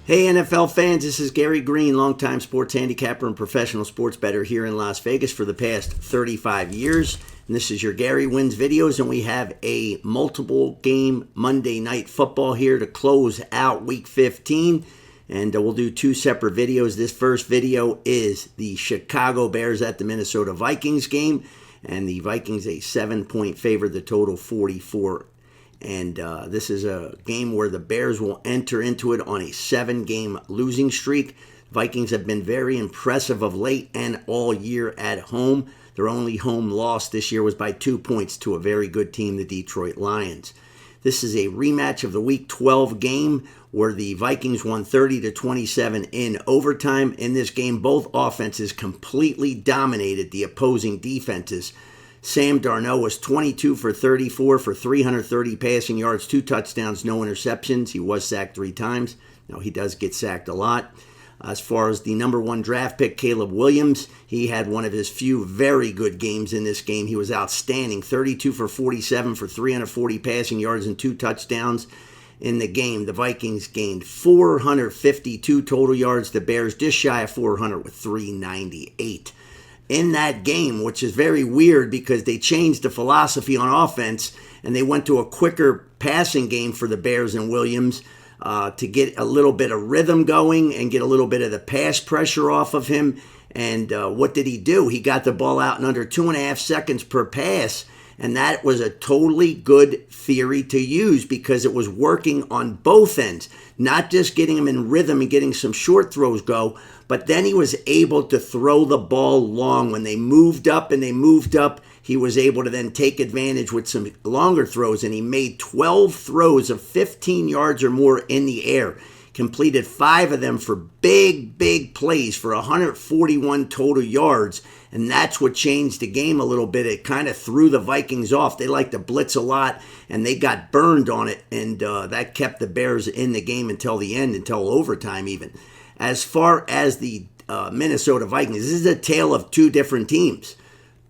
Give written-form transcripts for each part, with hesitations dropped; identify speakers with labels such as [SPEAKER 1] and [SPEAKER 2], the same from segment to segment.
[SPEAKER 1] Hey NFL fans, this is Gary Greene, longtime sports handicapper and professional sports bettor here in Las Vegas for the past 35 years. And this is your Gary Wins videos, and we have a multiple game Monday night football here to close out week 15. And we'll do two separate videos. This first video is the Chicago Bears at the Minnesota Vikings game. And the Vikings a 7-point favorite, the total 44. And this is a game where the Bears will enter into it on a 7-game losing streak. Vikings have been very impressive of late and all year at home. Their only home loss this year was by 2 points to a very good team, the Detroit Lions. This is a rematch of the Week 12 game where the Vikings won 30-27 in overtime. In this game, both offenses completely dominated the opposing defenses. Sam Darnold was 22 for 34 for 330 passing yards, 2 touchdowns, no interceptions. He was sacked 3 times. Now, he does get sacked a lot. As far as the number 1 draft pick, Caleb Williams, he had one of his few very good games in this game. He was outstanding, 32 for 47 for 340 passing yards and 2 touchdowns in the game. The Vikings gained 452 total yards. The Bears just shy of 400 with 398. In that game, which is very weird because they changed the philosophy on offense and they went to a quicker passing game for the Bears and Williams to get a little bit of rhythm going and get a little bit of the pass pressure off of him. And what did he do? He got the ball out in under 2.5 seconds per pass. And that was a totally good theory to use because it was working on both ends, not just getting him in rhythm and getting some short throws go, but then he was able to throw the ball long. When they moved up, he was able to then take advantage with some longer throws, and he made 12 throws of 15 yards or more in the air. Completed 5 of them for big plays for 141 total yards, and that's what changed the game a little bit. It kind of threw the Vikings off. They like to blitz a lot, and they got burned on it, and that kept the Bears in the game until the end, until overtime even. As far as the Minnesota Vikings, this is a tale of 2 different teams.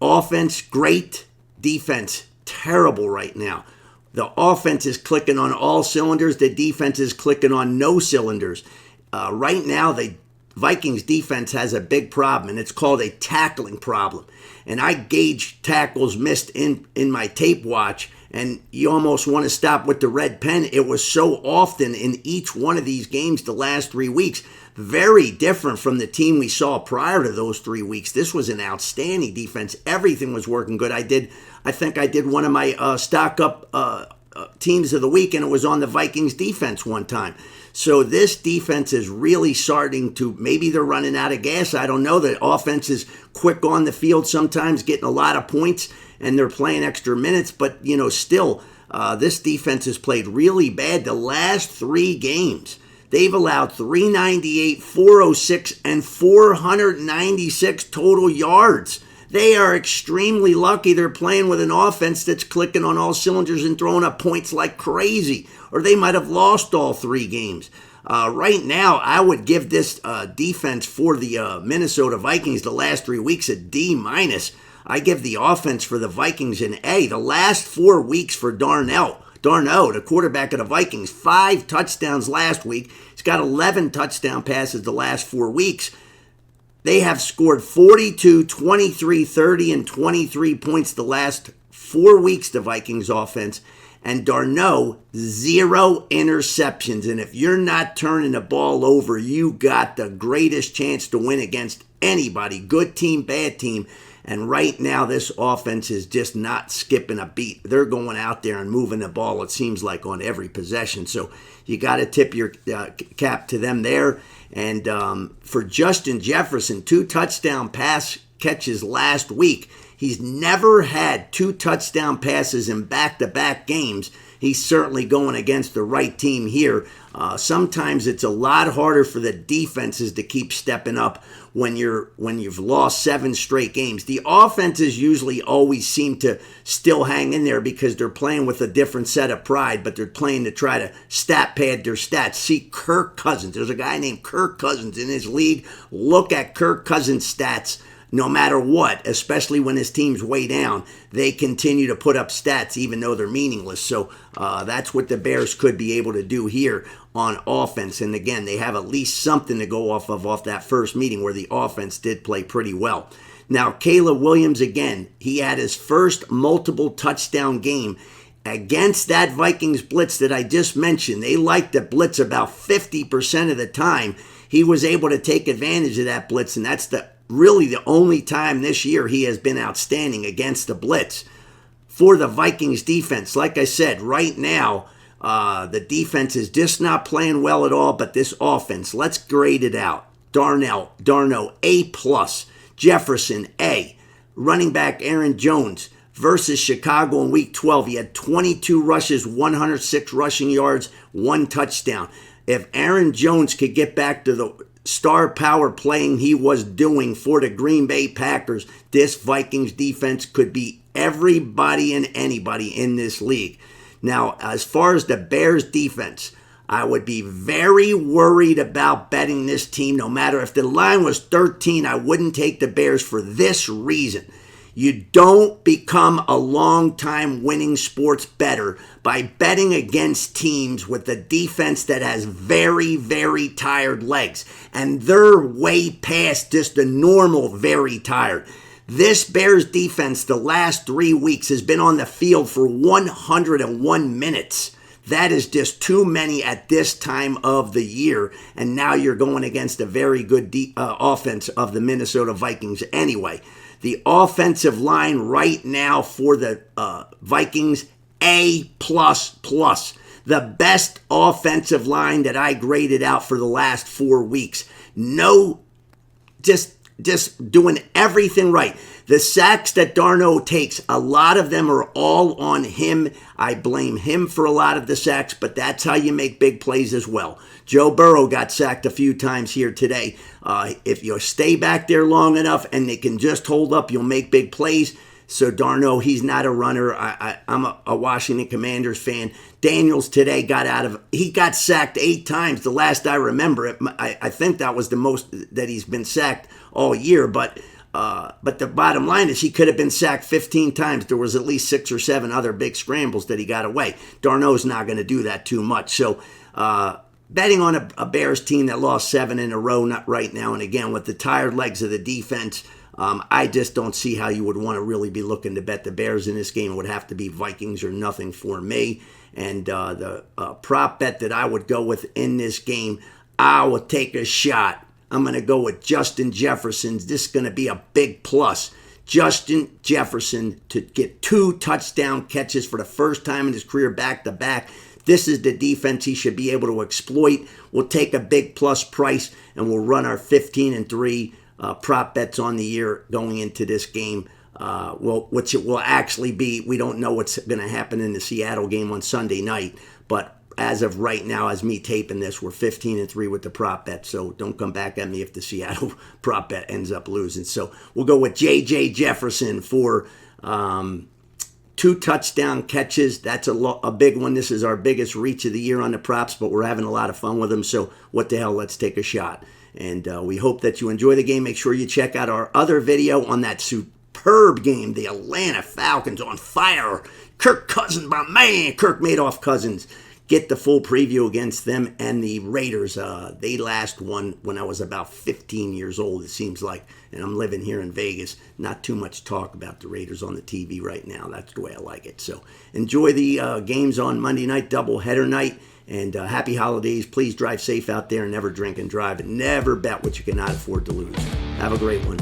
[SPEAKER 1] Offense, great. Defense, terrible right now. The offense is clicking on all cylinders. The defense is clicking on no cylinders. Right now, the Vikings defense has a big problem, and it's called a tackling problem. And I gauge tackles missed in my tape watch, and you almost want to stop with the red pen. It was so often in each one of these games the last 3 weeks. Very different from the team we saw prior to those 3 weeks. This was an outstanding defense. Everything was working good. I think I did one of my stock up teams of the week, and it was on the Vikings defense one time. So this defense is really starting to, maybe they're running out of gas. I don't know. The offense is quick on the field sometimes, getting a lot of points, and they're playing extra minutes. But, still, this defense has played really bad. The last 3 games, they've allowed 398, 406, and 496 total yards. They are extremely lucky they're playing with an offense that's clicking on all cylinders and throwing up points like crazy, or they might have lost all 3 games. Right now, I would give this defense for the Minnesota Vikings the last 3 weeks a D-. I give the offense for the Vikings an A. The last 4 weeks for Darnold, the quarterback of the Vikings, 5 touchdowns last week. He's got 11 touchdown passes the last 4 weeks. They have scored 42, 23, 30, and 23 points the last 4 weeks, the Vikings offense. And Darnold, 0 interceptions. And if you're not turning the ball over, you got the greatest chance to win against anybody. Good team, bad team. And right now, this offense is just not skipping a beat. They're going out there and moving the ball, it seems like, on every possession. So you got to tip your cap to them there. And for Justin Jefferson, 2 touchdown pass catches last week. He's never had 2 touchdown passes in back-to-back games. He's certainly going against the right team here. Sometimes it's a lot harder for the defenses to keep stepping up when you've lost 7 straight games. The offenses usually always seem to still hang in there because they're playing with a different set of pride, but they're playing to try to stat pad their stats. See Kirk Cousins. There's a guy named Kirk Cousins in his league. Look at Kirk Cousins' stats. no matter what, especially when his team's way down, they continue to put up stats even though they're meaningless. So that's what the Bears could be able to do here on offense. And again, they have at least something to go off that first meeting where the offense did play pretty well. Now, Caleb Williams, again, he had his first multiple touchdown game against that Vikings blitz that I just mentioned. They like the blitz about 50% of the time. He was able to take advantage of that blitz, and that's really the only time this year he has been outstanding against the blitz. For the Vikings defense, like I said, right now, the defense is just not playing well at all, but this offense, let's grade it out. Darno, A+. Jefferson, A. Running back Aaron Jones versus Chicago in Week 12. He had 22 rushes, 106 rushing yards, 1 touchdown. If Aaron Jones could get back to the star power playing he was doing for the Green Bay Packers, this Vikings defense could be everybody and anybody in this league. Now, as far as the Bears defense, I would be very worried about betting this team. No matter if the line was 13, I wouldn't take the Bears for this reason. You don't become a long-time winning sports bettor by betting against teams with a defense that has very, very tired legs. And they're way past just the normal very tired. This Bears defense the last 3 weeks has been on the field for 101 minutes. That is just too many at this time of the year. And now you're going against a very good offense of the Minnesota Vikings anyway. The offensive line right now for the Vikings, A++. The best offensive line that I graded out for the last 4 weeks. No, just doing everything right. The sacks that Darno takes, a lot of them are all on him. I blame him for a lot of the sacks, but that's how you make big plays as well. Joe Burrow got sacked a few times here today. If you stay back there long enough and they can just hold up, you'll make big plays. So Darno, he's not a runner. I'm a Washington Commanders fan. Daniels today he got sacked 8 times. The last I remember, I think that was the most that he's been sacked all year. But the bottom line is he could have been sacked 15 times. There was at least 6 or 7 other big scrambles that he got away. Darno's not going to do that too much. So betting on a Bears team that lost 7 in a row, not right now, and again, with the tired legs of the defense, I just don't see how you would want to really be looking to bet the Bears in this game. It would have to be Vikings or nothing for me. And the prop bet that I would go with in this game, I will take a shot. I'm going to go with Justin Jefferson. This is going to be a big plus. Justin Jefferson to get 2 touchdown catches for the first time in his career back-to-back. This is the defense he should be able to exploit. We'll take a big plus price, and we'll run our 15-3 prop bets on the year going into this game. Which it will actually be, we don't know what's going to happen in the Seattle game on Sunday night, but as of right now, as me taping this, we're 15-3 with the prop bet, so don't come back at me if the Seattle prop bet ends up losing. So we'll go with J.J. Jefferson for 2 touchdown catches. That's a big one. This is our biggest reach of the year on the props, but we're having a lot of fun with them, so what the hell, let's take a shot. And we hope that you enjoy the game. Make sure you check out our other video on that superb game, the Atlanta Falcons on fire. Kirk Cousins, my man, Kirk Madoff Cousins. Get the full preview against them and the Raiders. They last won when I was about 15 years old, it seems like. And I'm living here in Vegas. Not too much talk about the Raiders on the TV right now. That's the way I like it. So enjoy the games on Monday night, doubleheader night. And happy holidays. Please drive safe out there and never drink and drive. And never bet what you cannot afford to lose. Have a great one.